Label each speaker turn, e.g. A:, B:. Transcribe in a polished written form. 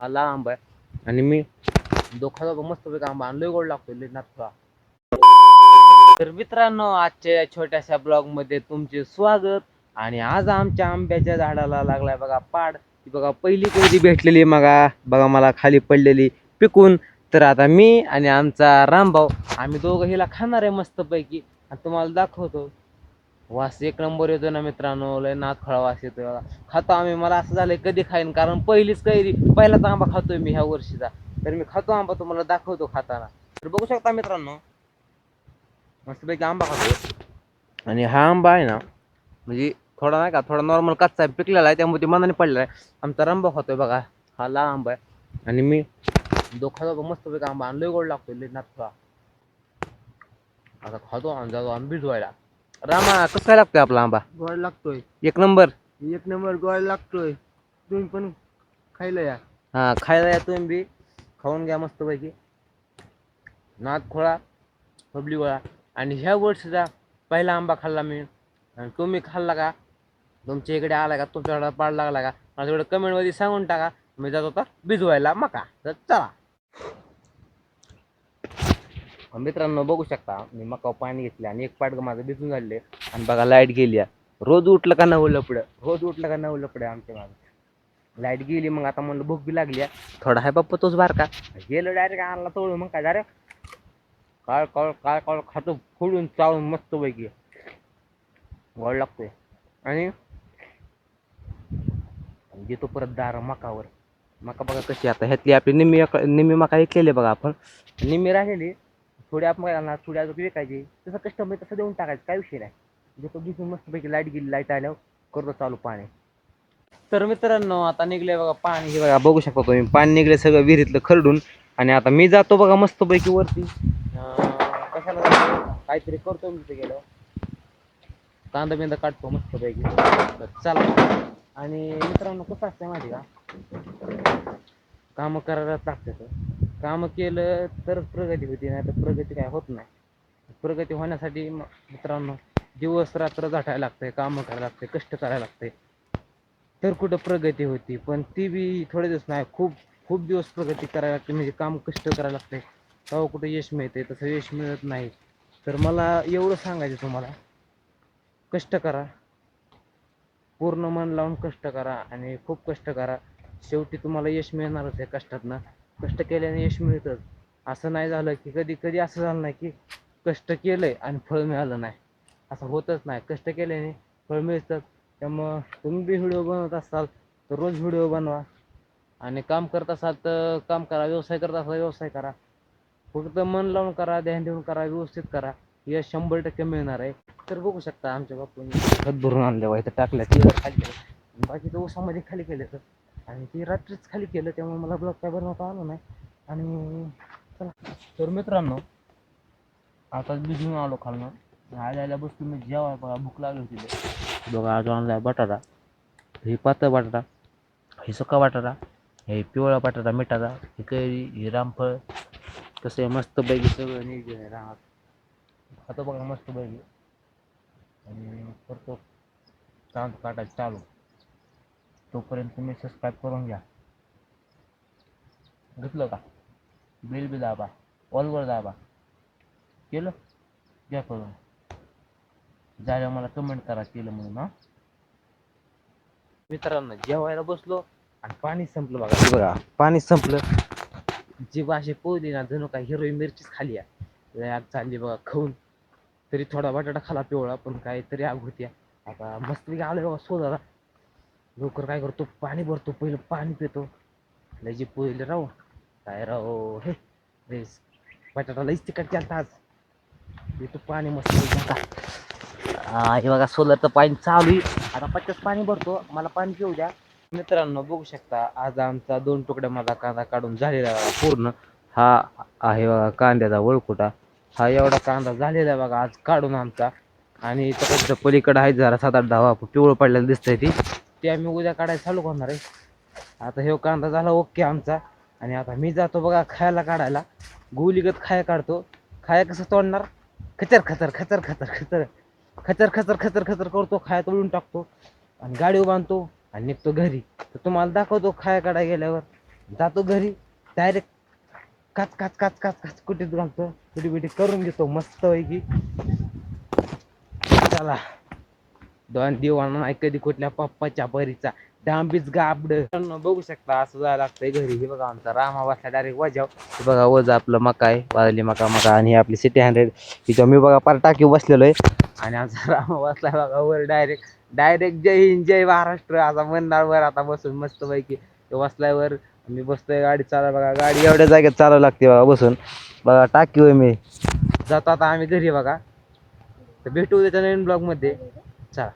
A: आला आंबा आहे आणि मी दोखा मस्त पैकी आंबा आणलोय, गोड लागतो लय नाथुरा. तर मित्रांनो, आजच्या या छोट्याशा ब्लॉग मध्ये तुमचे स्वागत. आणि आज आमच्या आंब्याच्या झाडाला लागलाय बघा पाड. ती बघा पहिली कैरी भेटलेली मगा बघा मला खाली पडलेली पिकून. तर आता मी आणि आमचा रामभाऊ आम्ही दोघं हिला खाणार आहे मस्त पैकी आणि तुम्हाला दाखवतो. वास एक नंबर येतो ना मित्रांनो, लय नाद खळा वास येतो बघा. खातो आम्ही, मला असं झालंय कधी खाईन, कारण पहिलीच कैरी पहिलाच आंबा खातोय मी ह्या वर्षीचा. तर मी खातो आंबा, तुम्हाला दाखवतो खाताना. तर बघू शकता मित्रांनो, मस्तपैकी आंबा खातो. आणि हा आंबा आहे ना, म्हणजे थोडा नाही का, थोडा नॉर्मल कच्चा आहे, पिकलेला आहे, त्यामुळे मनाने पडलेला आहे. आमचा रामभाऊ खातोय बघा, हा लाल आंबा आहे आणि मी दोखा मस्तपैकी आंबा आणलोय, गोड लागतोय लय नाथुरा. आता खातो आणि जातो आंबा भिजवायला. रामा कसं काय लागतोय आपला आंबा?
B: गोड लागतोय,
A: एक नंबर.
B: एक नंबर गोड लागतोय. तुम्ही पण खायला या.
A: हा, खायला या तुम्ही बी, खाऊन घ्या मस्त पैकी. नाद खोळा पबली गोळा. आणि ह्या वर्षीचा पहिला आंबा खाल्ला मी, आणि तुम्ही खाल्ला का? तुमच्या इकडे आला का? तुमच्याकडे पाड लागला का? मला थोडं कमेंट मध्ये सांगून टाका. मी जात होता भिजवायला मका. तर चला मित्रांनो, बघू शकता मी मका पाणी घेतले आणि एक पाडगं माझं भिजून झाले. आणि बघा लाईट गेली. रोज उठलं का नवं लपडं, रोज उठलं का नवं लपडं आमच्या माझं. लाईट गेली, मग आता म्हणलं भूक बी लागली. थोडा आहे बाप्पा तोच बारका गेलो डायरेक्ट आणला तोडून. मग काय डायरेक्ट काय काय खातो फोडून चावून मस्त पैकी गोड लागतोय. आणि घेतो परत दार मकावर. मका बघा कशी आता ह्यातली आपली निम्मी मका ऐकलेली बघा आपण, निम्मी राहिलेली थोडी आपण काय घालणार, थोडी अजून विकायची. तसं कस्टमर तसं देऊन टाकायचं, काय विषय नाही. घेतो भिजून मस्तपैकी. लाईट गेली, लाईट आल्यावर करतो चालू पाणी. तर मित्रांनो, आता निघले बघा पाणी. हे बघा बघू शकता तुम्ही, पाणी निघले सगळं विहिरीतलं खरडून. आणि आता मी जातो बघा मस्तपैकी वरती. कशाला जातो, काहीतरी करतो मी तिथे गेलो, कांदा बिंदा काढतो मस्तपैकी. तर चला. आणि मित्रांनो, कसं असतंय माहिती का, कामं करायलाच लागतात. कामं केलं तर प्रगती होती, नाही तर प्रगती काय होत नाही. प्रगती होण्यासाठी मित्रांनो दिवस रात्र झटायला लागतंय, कामं करायला लागते, कष्ट करायला लागते, तर कुठं प्रगती होती. पण ती बी थोडे दिवस नाही, खूप खूप दिवस प्रगती करायला लागते, म्हणजे काम कष्ट करायला लागते, तेव्हा कुठं यश मिळते. तसं यश मिळत नाही. तर मला एवढं सांगायचं तुम्हाला, कष्ट करा, पूर्ण मन लावून कष्ट करा आणि खूप कष्ट करा. शेवटी तुम्हाला यश मिळणारच आहे कष्टातनं. कष्ट केल्याने यश मिळतंच. असं नाही झालं की, कधी कधी असं झालं नाही की कष्ट केलंय आणि फळ मिळालं नाही, असं होतच नाही. कष्ट केल्याने फळ मिळतं. त्यामुळं तुम्ही बी व्हिडिओ बनवत असाल तर रोज व्हिडिओ बनवा, आणि काम करत असाल तर काम करा, व्यवसाय करत असाल व्यवसाय करा. फक्त मन लावून करा, ध्यान देऊन करा, व्यवस्थित करा, यश 100% मिळणार आहे. तर बघू शकता आमच्या बापूंनी खत भरून आणलं इथं टाकलं, ती खाली केलं, बाकीचं ऊसामध्ये खाली केलं. तर आणि ती रात्रीच खाली केलं, त्यामुळे मला ब्लॉग काय बनवता आलं नाही. आणि चला. तर मित्रांनो, आता भिजून आलो खालनं, आल्या बसतो मी जेवाय. बघा भूक लागली होती बघा. आज आणलाय बटाटा, ही पातळ बटाटा, ही सुका बटाटा, हे पिवळा बटाटा मिठाचा, ही कैरी, ही रामफळ. कसं आहे मस्त पैकी सगळं नियोजन आहे राहत. खातो बघा मस्त पैकी आणि करतो चांद काटायचं चालू. तोपर्यंत तुम्ही सबस्क्राईब करून घ्या. घेतलं का? बेल बी दाबा, ऑलवर दाबा. केलं घ्या करून. झालं मला कमेंट करा केलं म्हणून. हा मित्रांनो, जेवायला बसलो आणि पाणी संपलं बघा. बघा पाणी संपलं. जी भाषे पोहली ना, जणू काय हिरवी मिरचीच खाली आहे. आग चालली बघा खाऊन. तरी थोडा बटाटा खाला पिवळा, पण काय तरी आग होती. आता मस्त आलं बघा शोधाला. लवकर काय करतो, पाणी भरतो, पहिलं पाणी पितो. लय जी पोहले राहू काय राहू हे बटाटा लईच तिखट केलता आज. पितो पाणी मस्त. हे बघा सोलरचं पाणी चालू आहे. आता पटकन पाणी भरतो, मला पाणी पिऊ द्या. मित्रांनो बघू शकता, आज आमचा 2 तुकड्या माझा कांदा काढून झालेला बघा पूर्ण. हा आहे बघा कांद्याचा वळकुटा. हा एवढा कांदा झालेला आहे बघा आज काढून आमचा. आणि त्याच्या पलीकडे आहे जरा 7-8 10 पिवळं पडलेलं दिसतंय ते आम्ही उद्या काढायला चालू करणार आहे. आता हे कांदा झाला ओके आमचा. आणि आता मी जातो बघा खायला काढायला. गुलीगत खाया काढतो. खाया कसं तोडणार, खचर खचर खचर खचर खचर खचर खचर खचर खचर करतो, खाया तोडून टाकतो आणि गाडी बांधतो आणि निघतो घरी. तर तुम्हाला दाखवतो खाया काढायला गेल्यावर. जातो घरी डायरेक्ट काच काच काच काच काच कुठे घालतो कुठे बिटी करून घेतो मस्त पैकी. चला दोन दिवाणा नाही कधी कुठल्या पप्पाच्या परीचा डांबीच गाबड बघू शकता. असं जायला लागतंय घरी. हे बघा आमचा रामा बसला डायरेक्ट वजाव. हे बघा वजा आपलं मका आहे वाजली मका मका आणि आपली सिटी 100 तिच्या मी बघा पार टाकी बसलेलो आहे. आणि आमचा रामा बसला बघा वर डायरेक्ट डायरेक्ट जय हिंद जय महाराष्ट्र असा म्हणणार वर आता बसून मस्त पैकी. तो बसलाय वर मी बसतोय गाडी चालवा. बघा गाडी एवढ्या जागेत चालवावी लागते बघा बसून. बघा टाकी होय मी जातो आता आम्ही घरी बघा. तर भेटू त्याच्या नवीन ब्लॉग मध्ये. चला.